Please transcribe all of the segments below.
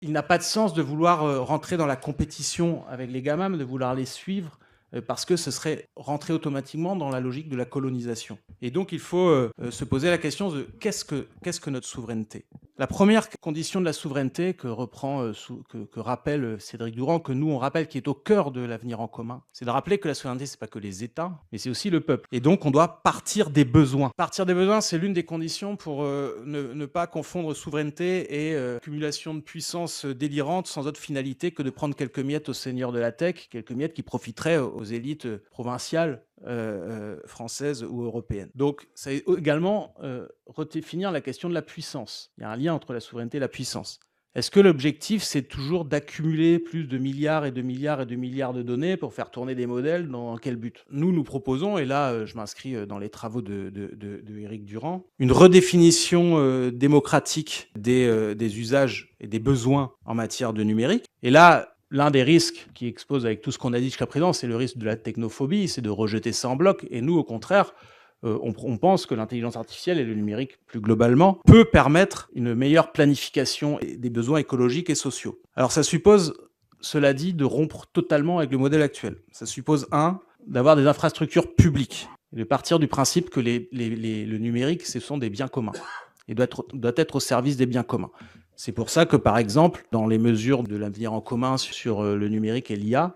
il n'a pas de sens de vouloir rentrer dans la compétition avec les GAFAM, de vouloir les suivre, parce que ce serait rentrer automatiquement dans la logique de la colonisation. Et donc il faut se poser la question de qu'est-ce que notre souveraineté ? La première condition de la souveraineté que rappelle Cédric Durand, que nous on rappelle, qui est au cœur de l'avenir en commun, c'est de rappeler que la souveraineté, c'est pas que les États, mais c'est aussi le peuple. Et donc on doit partir des besoins. Partir des besoins, c'est l'une des conditions pour ne pas confondre souveraineté et accumulation de puissance délirante sans autre finalité que de prendre quelques miettes aux seigneurs de la tech, quelques miettes qui profiteraient aux élites provinciales françaises ou européennes. Donc, ça est également redéfinir la question de la puissance. Il y a un lien entre la souveraineté et la puissance. Est-ce que l'objectif, c'est toujours d'accumuler plus de milliards et de milliards et de milliards de données pour faire tourner des modèles? Dans quel but? Nous proposons, et là, je m'inscris dans les travaux de Éric Durand, une redéfinition démocratique des usages et des besoins en matière de numérique. Et là, l'un des risques qui expose avec tout ce qu'on a dit jusqu'à présent, c'est le risque de la technophobie, c'est de rejeter ça en bloc. Et nous, au contraire, on pense que l'intelligence artificielle et le numérique, plus globalement, peut permettre une meilleure planification des besoins écologiques et sociaux. Alors ça suppose, cela dit, de rompre totalement avec le modèle actuel. Ça suppose, d'avoir des infrastructures publiques, et de partir du principe que le numérique, ce sont des biens communs, et doit être au service des biens communs. C'est pour ça que, par exemple, dans les mesures de l'avenir en commun sur le numérique et l'IA,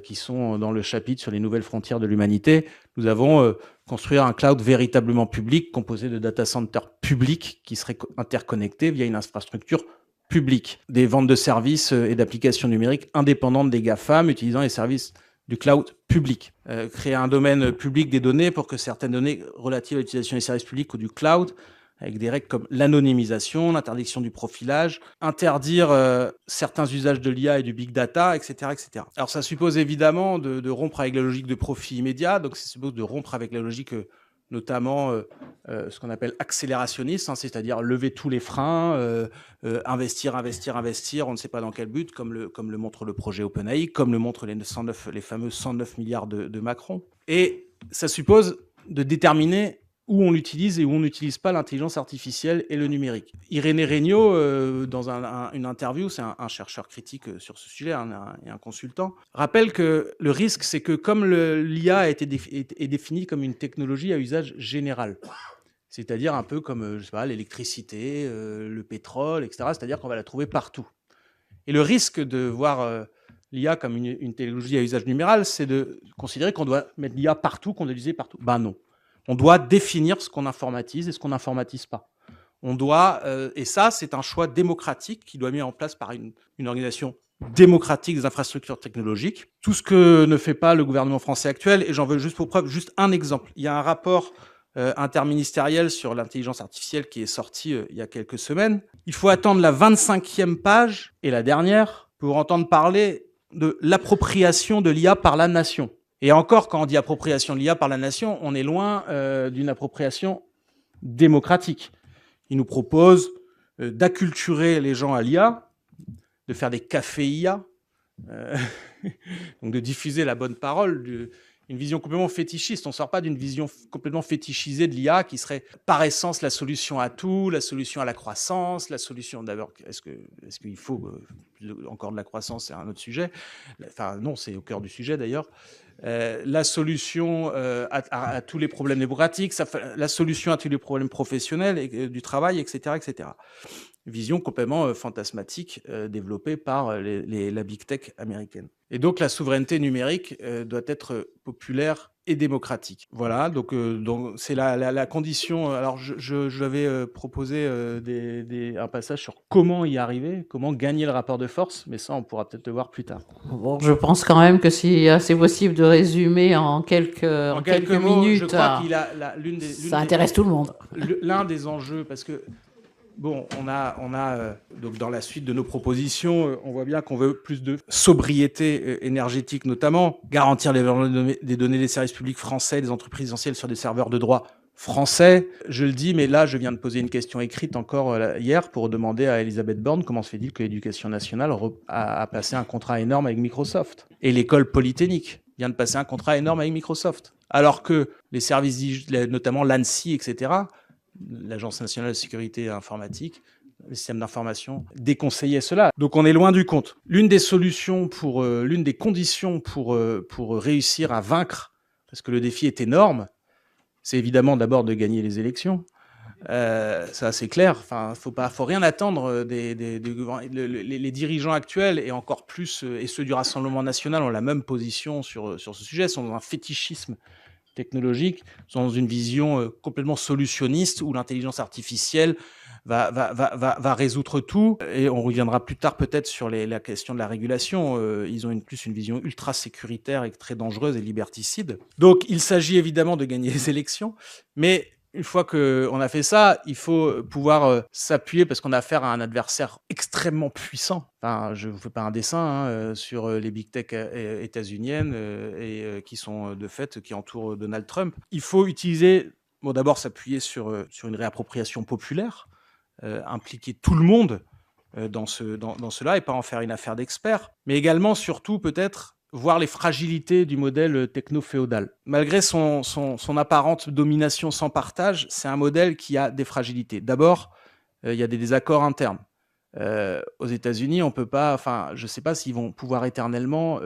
qui sont dans le chapitre sur les nouvelles frontières de l'humanité, nous avons construire un cloud véritablement public, composé de data centers publics qui seraient interconnectés via une infrastructure publique. Des ventes de services et d'applications numériques indépendantes des GAFAM, utilisant les services du cloud public. Créer un domaine public des données pour que certaines données relatives à l'utilisation des services publics ou du cloud, avec des règles comme l'anonymisation, l'interdiction du profilage, interdire certains usages de l'IA et du big data, etc., etc. Alors ça suppose évidemment de rompre avec la logique de profit immédiat, donc ça suppose de rompre avec la logique notamment ce qu'on appelle accélérationniste, c'est-à-dire lever tous les freins, investir, on ne sait pas dans quel but, comme le montre le projet OpenAI, comme le montrent les fameux 109 milliards de Macron. Et ça suppose de déterminer où on l'utilise et où on n'utilise pas l'intelligence artificielle et le numérique. Irénée Regnault, dans une interview, c'est un chercheur critique sur ce sujet, et un consultant, rappelle que le risque, c'est que comme l'IA est définie comme une technologie à usage général, c'est-à-dire un peu comme, je sais pas, l'électricité, le pétrole, etc., c'est-à-dire qu'on va la trouver partout. Et le risque de voir l'IA comme une technologie à usage numéral, c'est de considérer qu'on doit mettre l'IA partout, qu'on doit l'utiliser partout. Ben non. On doit définir ce qu'on informatise et ce qu'on n'informatise pas. On doit, et ça, c'est un choix démocratique qui doit être mis en place par une organisation démocratique des infrastructures technologiques. Tout ce que ne fait pas le gouvernement français actuel, et j'en veux juste pour preuve, juste un exemple. Il y a un rapport interministériel sur l'intelligence artificielle qui est sorti il y a quelques semaines. Il faut attendre la 25e page, et la dernière, pour entendre parler de l'appropriation de l'IA par la nation. Et encore, quand on dit appropriation de l'IA par la nation, on est loin d'une appropriation démocratique. Il nous propose d'acculturer les gens à l'IA, de faire des cafés IA, donc de diffuser la bonne parole, une vision complètement fétichiste. On ne sort pas d'une vision complètement fétichisée de l'IA qui serait par essence la solution à tout, la solution à la croissance, la solution d'abord, est-ce qu'il faut encore de la croissance, c'est un autre sujet. Enfin non, c'est au cœur du sujet d'ailleurs. La solution à tous les problèmes démocratiques, la solution à tous les problèmes professionnels et du travail, etc., etc. Vision complètement fantasmatique développée par la big tech américaine. Et donc la souveraineté numérique doit être populaire et démocratique. Voilà, donc c'est la condition. Alors j'avais proposé un passage sur comment y arriver, comment gagner le rapport de force, mais ça on pourra peut-être le voir plus tard. Bon, je pense quand même que si c'est possible de résumer en quelques mots, minutes, je crois qu'il a ça intéresse tout le monde. L'un des enjeux, parce que bon, on a donc dans la suite de nos propositions, on voit bien qu'on veut plus de sobriété énergétique, notamment garantir des données des services publics français, des entreprises essentielles sur des serveurs de droit français. Je le dis, mais là, je viens de poser une question écrite encore hier pour demander à Elisabeth Borne comment se fait-il que l'Éducation nationale a passé un contrat énorme avec Microsoft, et l'école polytechnique vient de passer un contrat énorme avec Microsoft, alors que les services, notamment l'ANSSI, etc., l'Agence nationale de sécurité informatique, les systèmes d'information déconseillaient cela. Donc on est loin du compte. L'une des solutions l'une des conditions pour réussir à vaincre, parce que le défi est énorme, c'est évidemment d'abord de gagner les élections. Ça c'est clair. Enfin, faut rien attendre les dirigeants actuels et encore plus et ceux du Rassemblement national ont la même position sur ce sujet, sont dans un fétichisme technologique, sont dans une vision complètement solutionniste où l'intelligence artificielle va résoudre tout. Et on reviendra plus tard peut-être sur la question de la régulation. Ils ont plus une vision ultra sécuritaire et très dangereuse et liberticide. Donc il s'agit évidemment de gagner les élections, mais une fois qu'on a fait ça, il faut pouvoir s'appuyer parce qu'on a affaire à un adversaire extrêmement puissant. Enfin, je ne vous fais pas un dessin sur les big tech états-uniennes qui sont de fait, qui entourent Donald Trump. Il faut utiliser, d'abord s'appuyer sur une réappropriation populaire, impliquer tout le monde dans cela et pas en faire une affaire d'experts, mais également, surtout peut-être, voir les fragilités du modèle techno-féodal. Malgré son apparente domination sans partage, c'est un modèle qui a des fragilités. D'abord, il y a des désaccords internes. Aux États-Unis, on peut pas, je ne sais pas s'ils vont pouvoir éternellement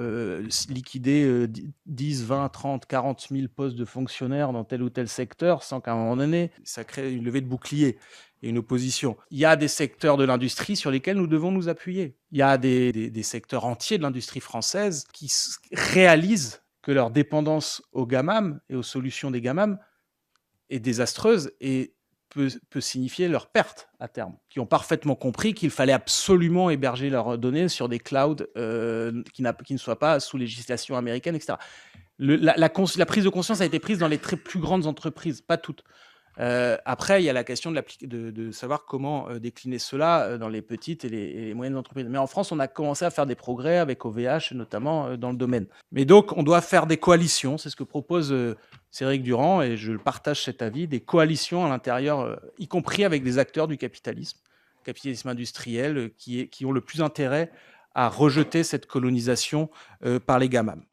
liquider 10, 20, 30, 40 000 postes de fonctionnaires dans tel ou tel secteur sans qu'à un moment donné, ça crée une levée de bouclier et une opposition. Il y a des secteurs de l'industrie sur lesquels nous devons nous appuyer. Il y a des secteurs entiers de l'industrie française qui réalisent que leur dépendance aux GAMAM et aux solutions des GAMAM est désastreuse et peut signifier leur perte à terme, qui ont parfaitement compris qu'il fallait absolument héberger leurs données sur des clouds qui ne soient pas sous législation américaine, etc. La prise de conscience a été prise dans les très plus grandes entreprises, pas toutes. Après, il y a la question de savoir comment décliner cela dans les petites et les moyennes entreprises. Mais en France, on a commencé à faire des progrès avec OVH, notamment dans le domaine. Mais donc, on doit faire des coalitions. C'est ce que propose Cédric Durand, et je partage cet avis, des coalitions à l'intérieur, y compris avec des acteurs du capitalisme industriel, qui ont le plus intérêt à rejeter cette colonisation par les GAMAM.